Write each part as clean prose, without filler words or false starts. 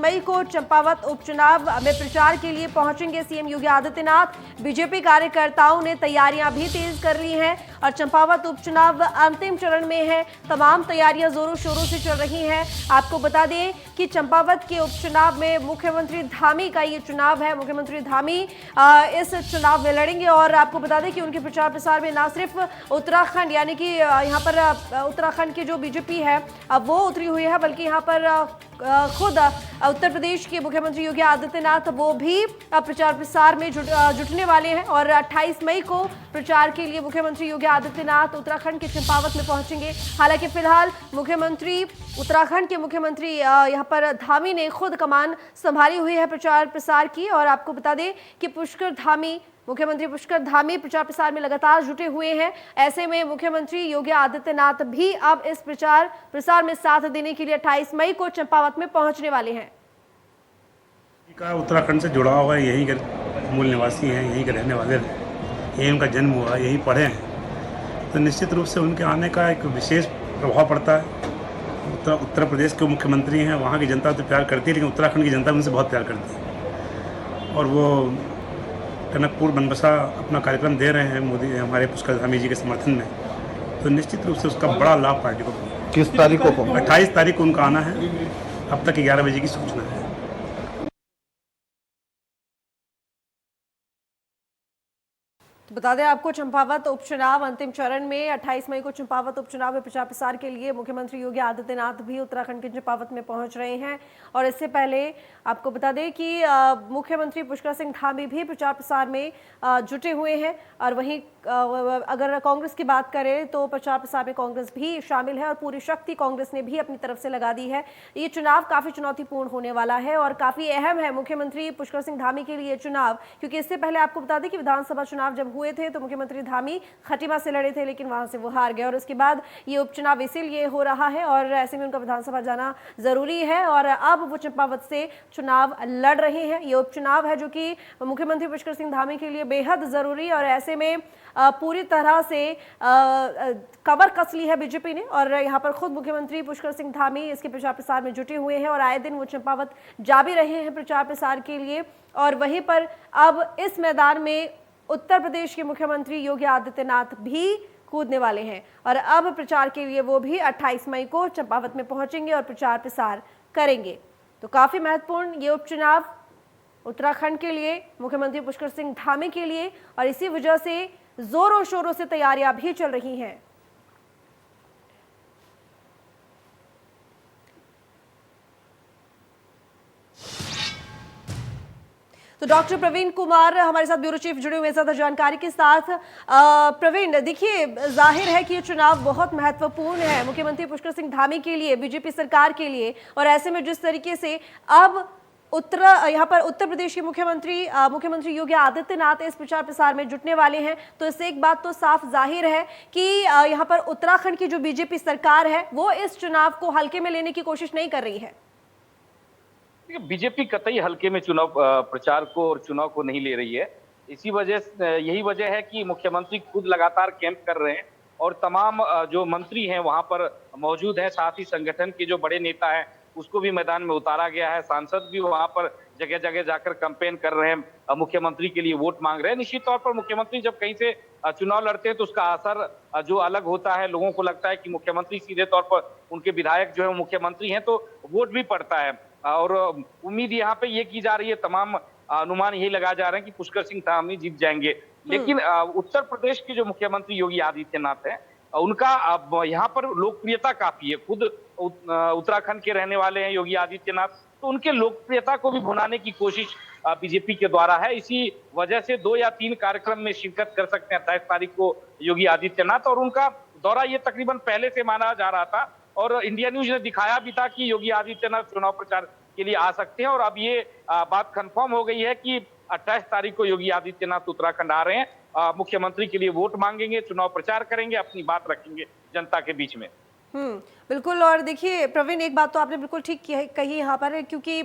मई को चंपावत उपचुनाव में प्रचार के लिए पहुंचेंगे सीएम योगी आदित्यनाथ। बीजेपी कार्यकर्ताओं ने तैयारियां भी तेज कर ली हैं और चंपावत उपचुनाव अंतिम चरण में है। तमाम तैयारियां जोरों शोरों से चल रही हैं। आपको बता दें कि चंपावत के उपचुनाव में मुख्यमंत्री धामी का ये चुनाव है। मुख्यमंत्री धामी इस चुनाव में लड़ेंगे और आपको बता दें कि उनके प्रचार प्रसार में न सिर्फ उत्तराखंड यानी कि यहाँ पर उत्तराखंड की जो बीजेपी है वो उतरी हुई है, बल्कि यहाँ पर खुद उत्तर प्रदेश के मुख्यमंत्री योगी आदित्यनाथ वो भी प्रचार प्रसार में जुटने वाले हैं और 28 मई को प्रचार के लिए मुख्यमंत्री योगी आदित्यनाथ उत्तराखंड के चंपावत में पहुंचेंगे। हालांकि फिलहाल मुख्यमंत्री उत्तराखंड के मुख्यमंत्री यहाँ पर धामी ने खुद कमान संभाली हुई है प्रचार प्रसार की। और आपको बता दें कि मुख्यमंत्री पुष्कर धामी प्रचार प्रसार में लगातार जुटे हुए हैं। ऐसे में मुख्यमंत्री योगी आदित्यनाथ भी अब इस प्रचार प्रसार में साथ देने के लिए 28 मई को चंपावत में पहुंचने वाले हैं। उत्तराखंड से जुड़ा हुआ है, यहीं के मूल निवासी हैं, यहीं के रहने वाले हैं, यहीं उनका जन्म हुआ, यहीं पढ़े हैं, तो निश्चित रूप से उनके आने का एक विशेष प्रभाव पड़ता है। उत्तर प्रदेश के मुख्यमंत्री हैं, वहाँ की जनता तो प्यार करती है, लेकिन उत्तराखंड की जनता उनसे बहुत प्यार करती है और वो टनकपुर बनबसा अपना कार्यक्रम दे रहे हैं मोदी हमारे पुष्कर धामी जी के समर्थन में, तो निश्चित रूप से उसका बड़ा लाभ पार्टी को। किस तारीख को? 28 तारीख को उनका आना है। अब तक 11 बजे की सूचना है। तो बता दें आपको चंपावत उपचुनाव अंतिम चरण में 28 मई को चंपावत उपचुनाव में प्रचार प्रसार के लिए मुख्यमंत्री योगी आदित्यनाथ भी उत्तराखंड के चंपावत में पहुंच रहे हैं। और इससे पहले आपको बता दें कि मुख्यमंत्री पुष्कर सिंह धामी भी प्रचार प्रसार में जुटे हुए हैं। और वहीं अगर कांग्रेस की बात करें तो प्रचार प्रसार में कांग्रेस भी शामिल है और पूरी शक्ति कांग्रेस ने भी अपनी तरफ से लगा दी है। ये चुनाव काफी चुनौतीपूर्ण होने वाला है और काफी अहम है मुख्यमंत्री पुष्कर सिंह धामी के लिए चुनाव, क्योंकि इससे पहले आपको बता दें कि विधानसभा चुनाव जब हुए थे तो मुख्यमंत्री धामी खटीमा से लड़े थे, लेकिन वहां से वो हार गए और उसके बाद ये उपचुनाव इसीलिए हो रहा है और ऐसे में उनका विधानसभा जाना जरूरी है और अब वो चंपावत से चुनाव लड़ रहे हैं। ये उपचुनाव है जो कि मुख्यमंत्री पुष्कर सिंह धामी के लिए बेहद जरूरी और ऐसे में पूरी तरह से कमर कस ली है बीजेपी ने और यहाँ पर खुद मुख्यमंत्री पुष्कर सिंह धामी इसके प्रचार प्रसार में जुटे हुए हैं और आए दिन वो चंपावत जा भी रहे हैं प्रचार प्रसार के लिए। और वहीं पर अब इस मैदान में उत्तर प्रदेश के मुख्यमंत्री योगी आदित्यनाथ भी कूदने वाले हैं और अब प्रचार के लिए वो भी 28 मई को चंपावत में पहुंचेंगे और प्रचार प्रसार करेंगे। तो काफी महत्वपूर्ण ये उपचुनाव उत्तराखंड के लिए, मुख्यमंत्री पुष्कर सिंह धामी के लिए, और इसी वजह से जोरों शोरों से तैयारियां भी चल रही हैं। तो डॉक्टर प्रवीण कुमार हमारे साथ ब्यूरो चीफ जुड़े हुए हैं ज्यादा जानकारी के साथ। प्रवीण, देखिए जाहिर है कि ये चुनाव बहुत महत्वपूर्ण है मुख्यमंत्री पुष्कर सिंह धामी के लिए, बीजेपी सरकार के लिए, और ऐसे में जिस तरीके से अब यहाँ पर उत्तर प्रदेश के मुख्यमंत्री योगी आदित्यनाथ इस प्रचार प्रसार में जुटने वाले हैं, तो इससे एक बात तो साफ जाहिर है कि यहाँ पर उत्तराखंड की जो बीजेपी सरकार है वो इस चुनाव को हल्के में लेने की कोशिश नहीं कर रही है। बीजेपी कतई हल्के में चुनाव प्रचार को और चुनाव को नहीं ले रही है। यही वजह है कि मुख्यमंत्री खुद लगातार कैंप कर रहे हैं और तमाम जो मंत्री हैं वहां पर मौजूद हैं, साथ ही संगठन के जो बड़े नेता हैं उसको भी मैदान में उतारा गया है। सांसद भी वहां पर जगह जगह जाकर कैंपेन कर रहे हैं, मुख्यमंत्री के लिए वोट मांग रहे हैं। निश्चित तौर पर मुख्यमंत्री जब कहीं से चुनाव लड़ते हैं तो उसका असर जो अलग होता है, लोगों को लगता है कि मुख्यमंत्री सीधे तौर पर उनके विधायक जो है मुख्यमंत्री हैं, तो वोट भी पड़ता है। और उम्मीद यहाँ पे ये की जा रही है, तमाम अनुमान यही लगाए जा रहे हैं कि पुष्कर सिंह धामी जीत जाएंगे। लेकिन उत्तर प्रदेश के जो मुख्यमंत्री योगी आदित्यनाथ हैं उनका अब यहाँ पर लोकप्रियता काफी है। खुद उत्तराखंड के रहने वाले हैं योगी आदित्यनाथ, तो उनके लोकप्रियता को भी भुनाने की कोशिश बीजेपी के द्वारा है। इसी वजह से 2 या 3 कार्यक्रम में शिरकत कर सकते हैं 28 तारीख को योगी आदित्यनाथ, और उनका दौरा ये तकरीबन पहले से माना जा रहा था और इंडिया न्यूज ने दिखाया भी था कि योगी आदित्यनाथ चुनाव प्रचार के लिए आ सकते हैं। और अब ये बात कंफर्म हो गई है कि 28 तारीख को योगी आदित्यनाथ उत्तराखंड आ रहे हैं, मुख्यमंत्री के लिए वोट मांगेंगे, चुनाव प्रचार करेंगे, अपनी बात रखेंगे जनता के बीच में। बिल्कुल। और देखिए प्रवीण, एक बात तो आपने बिल्कुल ठीक कही यहाँ पर, क्योंकि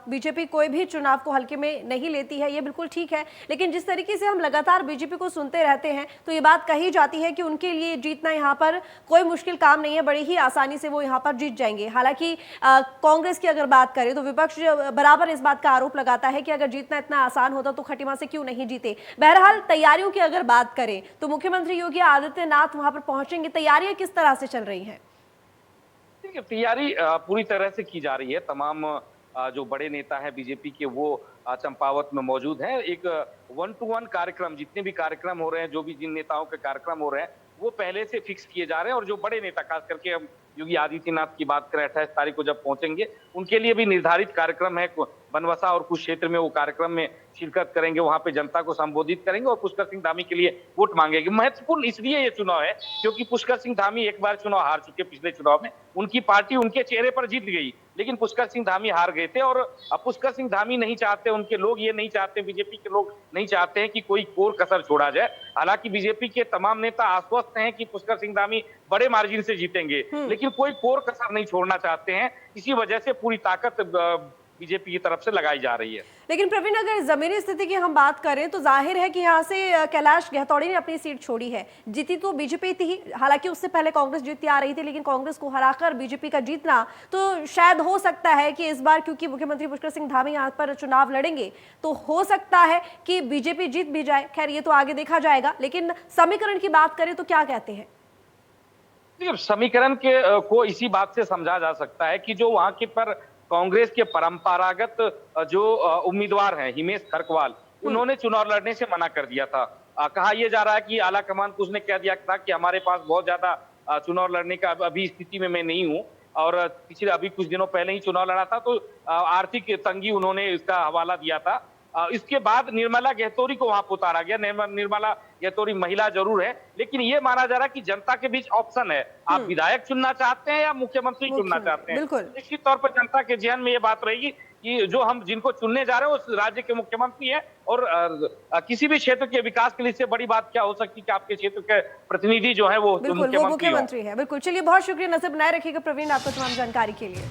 बीजेपी कोई भी चुनाव को हल्के में नहीं लेती है, ये बिल्कुल ठीक है। लेकिन जिस तरीके से हम लगातार बीजेपी को सुनते रहते हैं तो ये बात कही जाती है कि उनके लिए जीतना यहाँ पर कोई मुश्किल काम नहीं है, बड़ी ही आसानी से वो यहाँ पर जीत जाएंगे। हालांकि कांग्रेस की अगर बात करें तो विपक्ष बराबर इस बात का आरोप लगाता है कि अगर जीतना इतना आसान होता तो खटीमा से क्यों नहीं जीते। बहरहाल तैयारियों की अगर बात करें तो मुख्यमंत्री योगी आदित्यनाथ वहां पर पहुंचेंगे, तैयारियां किस तरह से चल रही हैं? देखिए, तैयारी पूरी तरह से की जा रही है। तमाम जो बड़े नेता हैं बीजेपी के, वो चंपावत में मौजूद हैं। एक 1-to-1 कार्यक्रम, जितने भी कार्यक्रम हो रहे हैं, जो भी जिन नेताओं के कार्यक्रम हो रहे हैं, वो पहले से फिक्स किए जा रहे हैं। और जो बड़े नेता, खास करके हम योगी आदित्यनाथ की बात करें, 28 तारीख को जब पहुंचेंगे, उनके लिए भी निर्धारित कार्यक्रम है। बनवसा और कुछ क्षेत्र में वो कार्यक्रम में शिरकत करेंगे, वहां पे जनता को संबोधित करेंगे और पुष्कर सिंह धामी के लिए वोट मांगेंगे। महत्वपूर्ण इसलिए ये चुनाव है क्योंकि पुष्कर सिंह धामी एक बार चुनाव हार चुके। पिछले चुनाव में उनकी पार्टी उनके चेहरे पर जीत गई, लेकिन पुष्कर सिंह धामी हार गए थे। और अब पुष्कर सिंह धामी नहीं चाहते, उनके लोग ये नहीं चाहते, बीजेपी के लोग नहीं चाहते हैं कि कोई कोर कसर छोड़ा जाए। हालांकि बीजेपी के तमाम नेता आश्वस्त हैं कि पुष्कर सिंह धामी बड़े मार्जिन से जीतेंगे, लेकिन कोई कोर कसर नहीं छोड़ना चाहते हैं। इसी वजह से पूरी ताकत बीजेपी की तरफ से लगाई जा रही है। लेकिन प्रवीण, अगर जमीनी स्थिति की हम बात करें तो जाहिर है कि यहाँ से कैलाश गहतौड़ी ने अपनी सीट छोड़ी है। जीती तो बीजेपी थी, हालांकि उससे पहले कांग्रेस जीतती आ रही थी, लेकिन कांग्रेस को हराकर बीजेपी का जीतना तो शायद हो सकता है कि इस बार, क्योंकि मुख्यमंत्री पुष्कर सिंह धामी यहाँ पर चुनाव लड़ेंगे, तो हो सकता है कि बीजेपी जीत भी जाए। खैर, ये तो आगे देखा जाएगा। लेकिन समीकरण की बात करें तो क्या कहते हैं? समीकरण के को इसी बात से समझा जा सकता है कि जो वहां के पर कांग्रेस के परंपरागत जो उम्मीदवार हैं, हिमेश खरकवाल, उन्होंने चुनाव लड़ने से मना कर दिया था। कहा यह जा रहा है कि आला कमान को उसने कह दिया था कि हमारे पास बहुत ज्यादा चुनाव लड़ने का अभी स्थिति में मैं नहीं हूं। और पिछले अभी कुछ दिनों पहले ही चुनाव लड़ा था, तो आर्थिक तंगी उन्होंने इसका हवाला दिया था। इसके बाद निर्मला गहतौड़ी को वहां पर उतारा गया। निर्मला गहतौड़ी महिला जरूर है, लेकिन ये माना जा रहा है कि जनता के बीच ऑप्शन है, आप विधायक चुनना चाहते हैं या मुख्यमंत्री चुनना चाहते हैं। निश्चित तौर पर जनता के जहन में ये बात रहेगी कि जो हम जिनको चुनने जा रहे हैं उस राज्य के मुख्यमंत्री है। और किसी भी क्षेत्र के विकास के लिए इससे बड़ी बात क्या हो सकती है कि आपके क्षेत्र के प्रतिनिधि जो है वो मुख्यमंत्री है। बिल्कुल, चलिए, बहुत शुक्रिया। नजर बनाए रखिएगा प्रवीण, आपको तमाम जानकारी के लिए।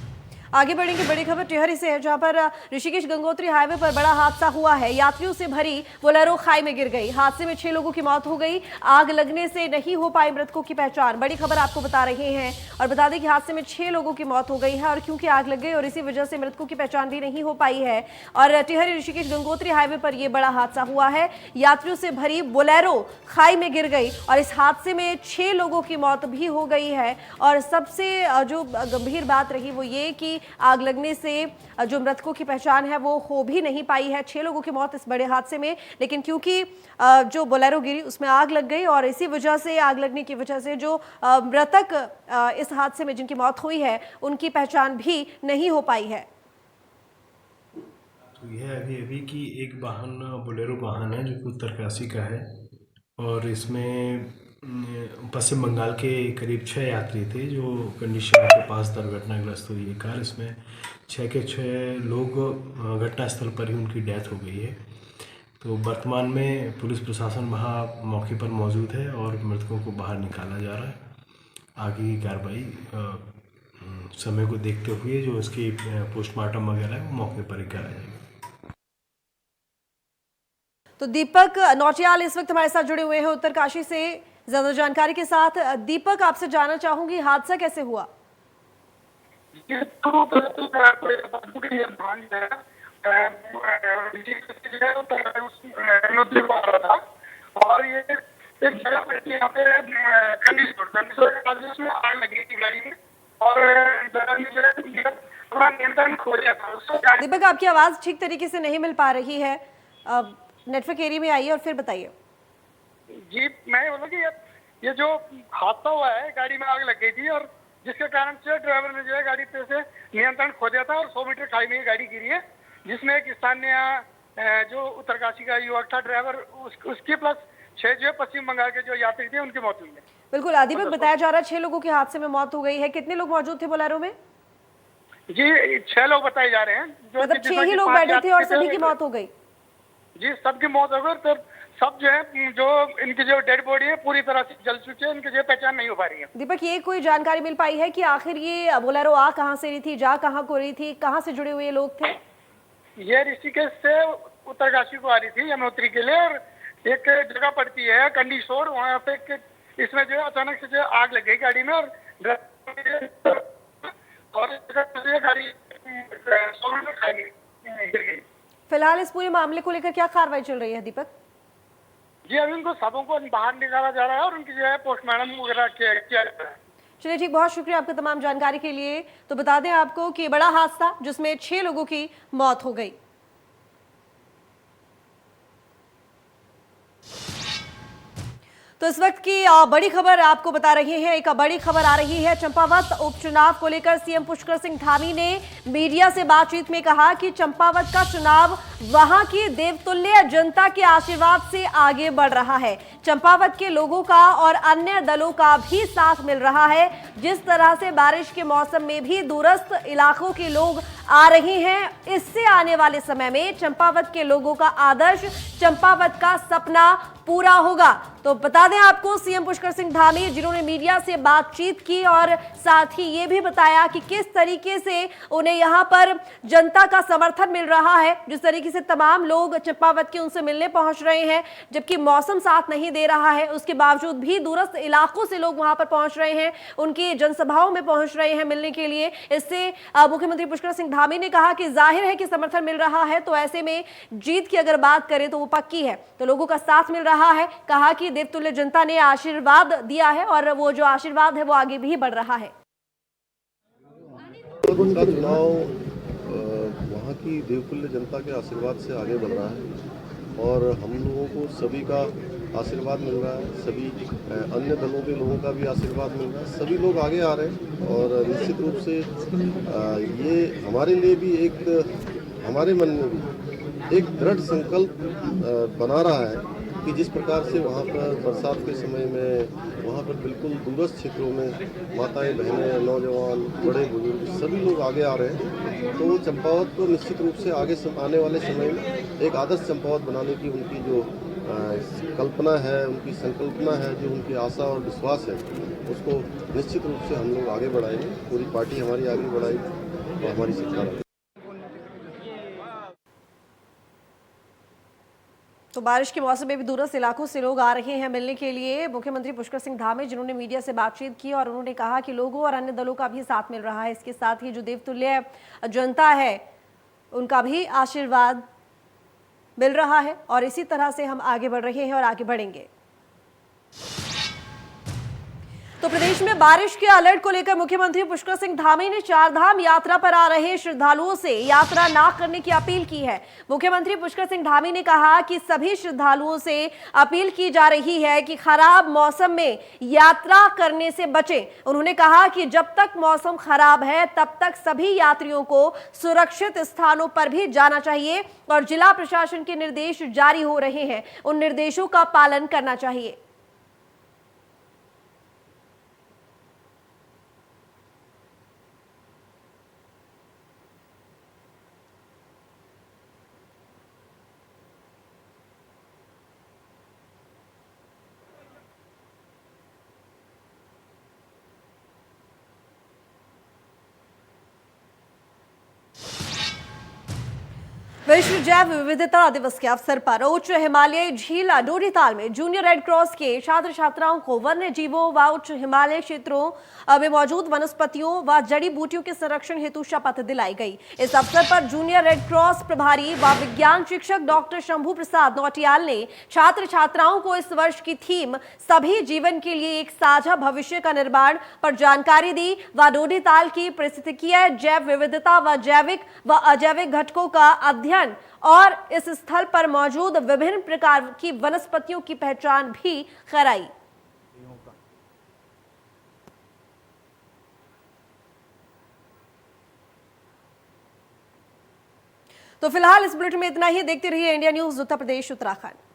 आगे बढ़ेंगे, बड़ी खबर टिहरी से है, जहां पर ऋषिकेश गंगोत्री हाईवे पर बड़ा हादसा हुआ है। यात्रियों से भरी बोलेरो खाई में गिर गई। हादसे में 6 लोगों की मौत हो गई। आग लगने से नहीं हो पाई मृतकों की पहचान। बड़ी खबर आपको बता रहे हैं। और बता दें कि हादसे में 6 लोगों की मौत हो गई है, और क्योंकि आग लग गई और इसी वजह से मृतकों की पहचान भी नहीं हो पाई है। और टिहरी ऋषिकेश गंगोत्री हाईवे पर यह बड़ा हादसा हुआ है। यात्रियों से भरी बोलेरो खाई में गिर गई और इस हादसे में 6 लोगों की मौत भी हो गई है। और सबसे जो गंभीर बात रही वो ये कि आग लगने से जो मृतकों की पहचान है वो हो भी नहीं पाई है। 6 लोगों की मौत इस बड़े हादसे में, लेकिन क्योंकि जो बोलेरो गिरी उसमें आग लग गई और इसी वजह से, आग लगने की वजह से जो मृतक इस हादसे में जिनकी मौत हुई है उनकी पहचान भी नहीं हो पाई है। तो यह अभी कि एक वाहन बोलेरो वाहन है जो कि उत्तरकाशी का है, और इसमें पश्चिम बंगाल के करीब 6 यात्री थे जो कंडीशन के पास दुर्घटनाग्रस्त हुई है कार। इसमें 6 के 6 लोग घटनास्थल पर ही उनकी डेथ हो गई है। तो वर्तमान में पुलिस प्रशासन वहाँ मौके पर मौजूद है और मृतकों को बाहर निकाला जा रहा है। आगे की कार्रवाई समय को देखते हुए जो इसकी पोस्टमार्टम वगैरह है वो मौके पर ही करा जाएगा। तो दीपक नौटियाल इस वक्त हमारे साथ जुड़े हुए हैं उत्तरकाशी से ज्यादा जानकारी के साथ। दीपक, आपसे जानना चाहूंगी हादसा कैसे हुआ? और ये एक जगह पे यहाँ पे आग लगी थी गाड़ी में और नियंत्रण खो गया था। दीपक, आपकी आवाज ठीक तरीके से नहीं मिल पा रही है, नेटवर्क एरिया में आइए और फिर बताइए। जी, मैं बोलूँ कि ये जो हादसा हुआ है, गाड़ी में आग लग गई थी और जिसके कारण से ड्राइवर ने जो है गाड़ी पे से नियंत्रण खो दिया था और 100 मीटर खाई में गाड़ी गिरी है, जिसमें एक स्थानीय जो उत्तरकाशी का युवक था ड्राइवर, उसकी प्लस 6 जो पश्चिम बंगाल के जो यात्री थे उनकी मौत हुई है। बिल्कुल दीपक, बताया जा रहा है 6 लोगों के हादसे में मौत हो गई है। कितने लोग मौजूद थे बोलेरो में? जी, 6 लोग बताए जा रहे हैं। मतलब 6 ही लोग बैठे थे और सभी की मौत हो गई? जी, सबकी मौत हो गई। तो सब जो है, जो इनकी जो डेड बॉडी है पूरी तरह से जल चुकी है, इनकी जो पहचान नहीं हो पा रही है। दीपक, ये कोई जानकारी मिल पाई है कि आखिर ये बोलेरो आ कहां से रही थी, जा कहां को रही थी, कहां से जुड़े हुए लोग थे? ये ऋषिकेश से उत्तरकाशी को आ रही थी यमुनोत्री के लिए, और एक जगह पड़ती है कंडीशोर, वहाँ पे इसमें जो है अचानक से जो आग लग गई गाड़ी में, और गाड़ी 100 मीटर खाई गई। फिलहाल इस पूरे मामले को लेकर क्या कार्रवाई चल रही है दीपक? जी, अभी उनको सबों को बाहर निकाला जा रहा है और उनकी जो है पोस्टमार्टम वगैरह किया जा रहा है। चलिए ठीक, बहुत शुक्रिया आपका तमाम जानकारी के लिए। तो बता दें आपको कि बड़ा हादसा जिसमें 6 लोगों की मौत हो गई। तो इस वक्त की बड़ी खबर आपको बता रहे हैं। एक बड़ी खबर आ रही है चंपावत उपचुनाव को लेकर। सीएम पुष्कर सिंह धामी ने मीडिया से बातचीत में कहा कि चंपावत का चुनाव वहां की देवतुल्य जनता के आशीर्वाद से आगे बढ़ रहा है। चंपावत के लोगों का और अन्य दलों का भी साथ मिल रहा है। जिस तरह से बारिश के मौसम में भी दूरस्थ इलाकों के लोग आ रहे हैं, इससे आने वाले समय में चंपावत के लोगों का आदर्श, चंपावत का सपना पूरा होगा। तो बता दें आपको, सीएम पुष्कर सिंह धामी जिन्होंने मीडिया से बातचीत की और साथ ही ये भी बताया कि किस तरीके से उन्हें यहां पर जनता का समर्थन मिल रहा है, जिस तरीके से तमाम लोग चंपावत के उनसे मिलने पहुंच रहे हैं, जबकि मौसम साथ नहीं दे रहा है, उसके बावजूद भी दूरस्थ इलाकों से लोग वहां पर पहुंच रहे हैं, उनकी जनसभाओं में पहुंच रहे हैं मिलने के लिए। इससे मुख्यमंत्री पुष्कर सिंह धामी ने कहा कि जाहिर है कि समर्थन मिल रहा है, तो ऐसे में जीत की अगर बात करें तो वो पक्की है, तो लोगों का साथ मिल रहा है। कहा कि देवतुल्य जनता ने आशीर्वाद दिया है और वो जो आशीर्वाद है वो आगे भी बढ़ रहा है। का चुनाव वहाँ की देवतुल्य जनता के आशीर्वाद से आगे बढ़ रहा है और हम लोगों को सभी का आशीर्वाद मिल रहा है, सभी अन्य दलों के लोगों का भी आशीर्वाद मिल रहा है, सभी लोग आगे आ रहे हैं और निश्चित रूप से ये हमारे लिए भी हमारे मन में भी एक दृढ़ संकल्प बना रहा है कि जिस प्रकार से वहाँ पर बरसात के समय में वहाँ पर बिल्कुल दूरस्थ क्षेत्रों में माताएं, बहनें, नौजवान, बड़े बुजुर्ग सभी लोग आगे आ रहे हैं, तो वो चंपावत को निश्चित रूप से आगे आने वाले समय में एक आदर्श चंपावत बनाने की उनकी जो कल्पना है, उनकी संकल्पना है, जो उनकी आशा और विश्वास है, उसको निश्चित रूप से हम लोग आगे बढ़ाएंगे। पूरी पार्टी हमारी आगे बढ़ाएगी और हमारी सरकार। तो बारिश के मौसम में भी दूरस्थ इलाकों से लोग आ रहे हैं मिलने के लिए मुख्यमंत्री पुष्कर सिंह धामी, जिन्होंने मीडिया से बातचीत की और उन्होंने कहा कि लोगों और अन्य दलों का भी साथ मिल रहा है। इसके साथ ही जो देवतुल्य जनता है उनका भी आशीर्वाद मिल रहा है और इसी तरह से हम आगे बढ़ रहे हैं और आगे बढ़ेंगे। तो प्रदेश में बारिश के अलर्ट को लेकर मुख्यमंत्री पुष्कर सिंह धामी ने चारधाम यात्रा पर आ रहे श्रद्धालुओं से यात्रा ना करने की अपील की है। मुख्यमंत्री पुष्कर सिंह धामी ने कहा कि सभी श्रद्धालुओं से अपील की जा रही है कि खराब मौसम में यात्रा करने से बचें। उन्होंने कहा कि जब तक मौसम खराब है तब तक सभी यात्रियों को सुरक्षित स्थानों पर भी जाना चाहिए और जिला प्रशासन के निर्देश जारी हो रहे हैं, उन निर्देशों का पालन करना चाहिए। विश्व जैव विविधता दिवस के अवसर पर उच्च हिमालयी झील नूरीताल में जूनियर रेड क्रॉस के छात्र छात्राओं को वन्य जीवों व उच्च हिमालय क्षेत्रों में मौजूद वनस्पतियों व जड़ी बूटियों के संरक्षण हेतु शपथ दिलाई गई। इस अवसर पर जूनियर रेड क्रॉस प्रभारी व विज्ञान शिक्षक डॉक्टर शंभू प्रसाद नौटियाल ने छात्र छात्राओं को इस वर्ष की थीम सभी जीवन के लिए एक साझा भविष्य का निर्माण पर जानकारी दी व नूरीताल की पारिस्थितिकीय जैव विविधता व जैविक व अजैविक घटकों का अध्ययन और इस स्थल पर मौजूद विभिन्न प्रकार की वनस्पतियों की पहचान भी कराई। तो फिलहाल इस बुलेटिन में इतना ही। देखते रहिए इंडिया न्यूज उत्तर प्रदेश उत्तराखंड।